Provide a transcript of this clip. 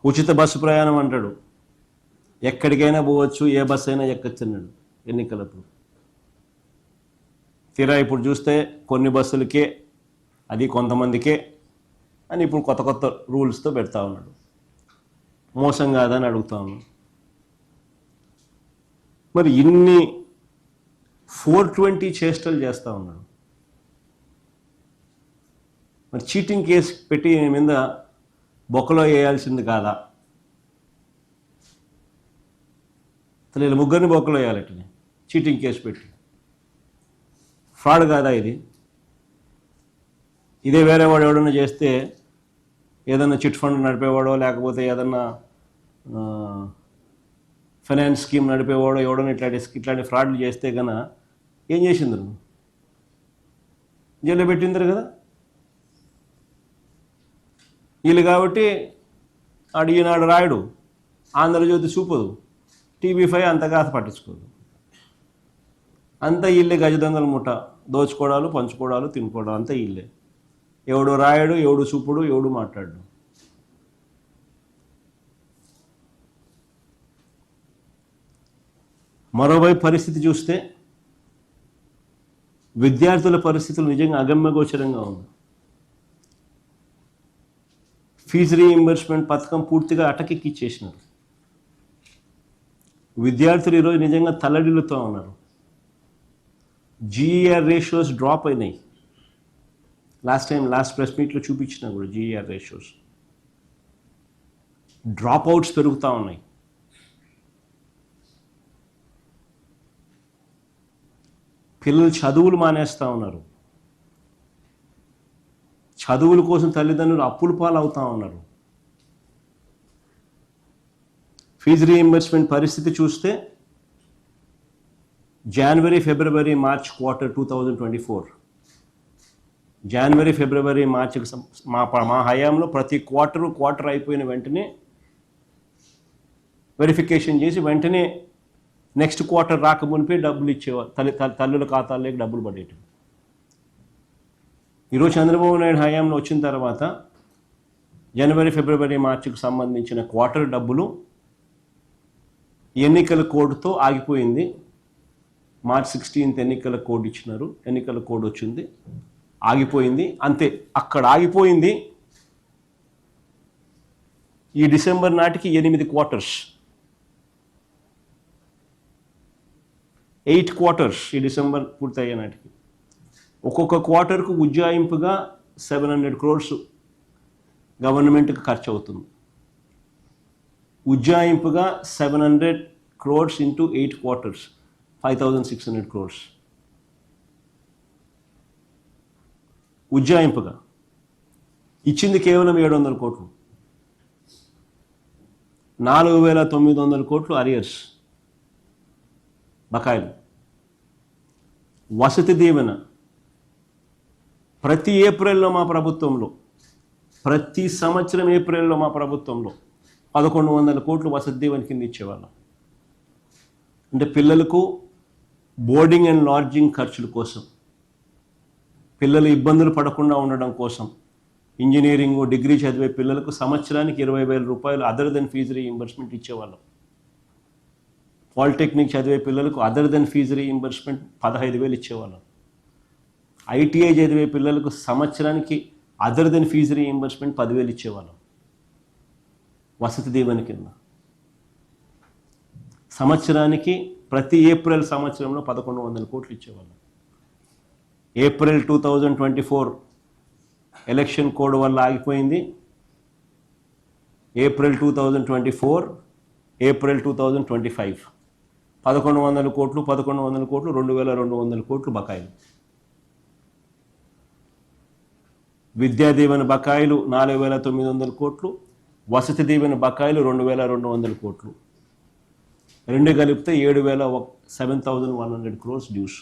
ఉచిత బస్సు ప్రయాణం అంటాడు, ఎక్కడికైనా పోవచ్చు, ఏ బస్సు అయినా ఎక్కచ్చు అన్నాడు ఎన్నికలప్పుడు. తీరా ఇప్పుడు చూస్తే కొన్ని బస్సులకే, అది కొంతమందికే అని ఇప్పుడు కొత్త కొత్త రూల్స్తో పెడతా ఉన్నాడు. మోసం కాదని అడుగుతా ఉన్నాను. మరి ఇన్ని 420 చేష్టలు చేస్తూ ఉన్నాడు. మరి చీటింగ్ కేసు పెట్టి మీద బొక్కలో వేయాల్సింది కాదా? అసలు వీళ్ళు ముగ్గురిని బొక్కలో వేయాలటనే చీటింగ్ కేసు పెట్టి. ఫ్రాడ్ కాదా ఇది? ఇదే వేరే వాడు ఎవడన్నా చేస్తే, ఏదన్నా చిట్ ఫండ్ నడిపేవాడో లేకపోతే ఏదన్నా ఫైనాన్స్ స్కీమ్ నడిపేవాడో ఎవడన్నా ఇట్లాంటి ఫ్రాడ్లు చేస్తే కన్నా ఏం చేసిందరు? జైల్లో పెట్టిందరు కదా వీళ్ళు. కాబట్టి ఈనాడు రాయుడు, ఆంధ్రజ్యోతి చూపదు, TV5 అంతగా పట్టించుకోదు. అంతా ఇల్లే, గజ దొంగల ముఠ, దోచుకోవడాలు, పంచుకోవడాలు, తినుకోవడాలు, అంతా ఇల్లే. ఎవడు రాయడు, ఎవడు చూపుడు, ఎవడు మాట్లాడు. మరోవైపు పరిస్థితి చూస్తే విద్యార్థుల పరిస్థితులు నిజంగా అగమ్యగోచరంగా ఉంది. ఫీజు రీయింబర్స్మెంట్ పథకం పూర్తిగా అటకెక్కిచ్చేసినారు. విద్యార్థులు ఈరోజు నిజంగా తల్లడిల్లుతూ ఉన్నారు. GER రేషియోస్ డ్రాప్ అయినాయి. లాస్ట్ ప్రెస్ మీట్లో చూపించినా కూడా GER రేషియోస్ డ్రాప్ అవుట్స్ పెరుగుతూ ఉన్నాయి. పిల్లలు చదువులు మానేస్తూ ఉన్నారు. చదువుల కోసం తల్లిదండ్రులు అప్పుల పాలు అవుతూ ఉన్నారు. ఫీజు రీయింబర్స్మెంట్ పరిస్థితి చూస్తే జనవరి, ఫిబ్రవరి, మార్చ్ క్వార్టర్ 2024, జనవరి, ఫిబ్రవరి, మార్చికి మా హయాంలో ప్రతి క్వార్టర్ అయిపోయిన వెంటనే వెరిఫికేషన్ చేసి వెంటనే నెక్స్ట్ క్వార్టర్ రాకమునిపే డబ్బులు ఇచ్చేవారు. తల్లుల ఖాతాల్లోకి డబ్బులు పడేవి. ఈరోజు చంద్రబాబు నాయుడు హయాంలో వచ్చిన తర్వాత జనవరి, ఫిబ్రవరి, మార్చికి సంబంధించిన క్వార్టర్ డబ్బులు ఎన్నికల కోడ్తో ఆగిపోయింది. మార్చ్ 16 ఎన్నికల కోడ్ ఇచ్చినారు, ఎన్నికల కోడ్ వచ్చింది, ఆగిపోయింది, అంతే. అక్కడ ఆగిపోయింది. ఈ డిసెంబర్ నాటికి 8 క్వార్టర్స్, 8 క్వార్టర్స్ ఈ డిసెంబర్ పూర్తయ్యే నాటికి ఒక్కొక్క క్వార్టర్కు ఉజ్జాయింపుగా 700 crores గవర్నమెంట్కి ఖర్చు అవుతుంది. ఉజ్జాయింపుగా 700 crores ఇంటూ 8 quarters, 5600 crores ఉజ్జాయింపుగా. ఇచ్చింది కేవలం 700 కోట్లు. 4900 కోట్లు అరియర్స్, బకాయిలు. వసతి దీవెన ప్రతి ఏప్రిల్లో మా ప్రభుత్వంలో, ప్రతి సంవత్సరం ఏప్రిల్లో మా ప్రభుత్వంలో 1100 కోట్లు వసతి దీవెన కింద ఇచ్చేవాళ్ళం. అంటే పిల్లలకు బోర్డింగ్ అండ్ లాడ్జింగ్ ఖర్చుల కోసం, పిల్లలు ఇబ్బందులు పడకుండా ఉండడం కోసం, ఇంజనీరింగ్, డిగ్రీ చదివే పిల్లలకు సంవత్సరానికి 20,000 రూపాయలు అదర్ దెన్ ఫీజు రీయింబర్స్మెంట్ ఇచ్చేవాళ్ళం. పాలిటెక్నిక్ చదివే పిల్లలకు అదర్ దెన్ ఫీజు రీయింబర్స్మెంట్ 15,000 ఇచ్చేవాళ్ళం. ITI చదివే పిల్లలకు సంవత్సరానికి అదర్ దెన్ ఫీజు రీయింబర్స్మెంట్ 10,000 ఇచ్చేవాళ్ళం వసతి దీవెన కింద. సంవత్సరానికి ప్రతి ఏప్రిల్ సంవత్సరంలో 1100 కోట్లు ఇచ్చేవాళ్ళం. ఏప్రిల్ 2024 ఎలక్షన్ కోడ్ వల్ల ఆగిపోయింది. ఏప్రిల్ 2024, ఏప్రిల్ 2025 1100 కోట్లు, 2200 కోట్లు బకాయిలు. విద్యా దీవెన బకాయిలు 4900 కోట్లు, వసతి దీవెన బకాయిలు 2200 కోట్లు. రెండు కలిపితే 7,100 crores డ్యూస్.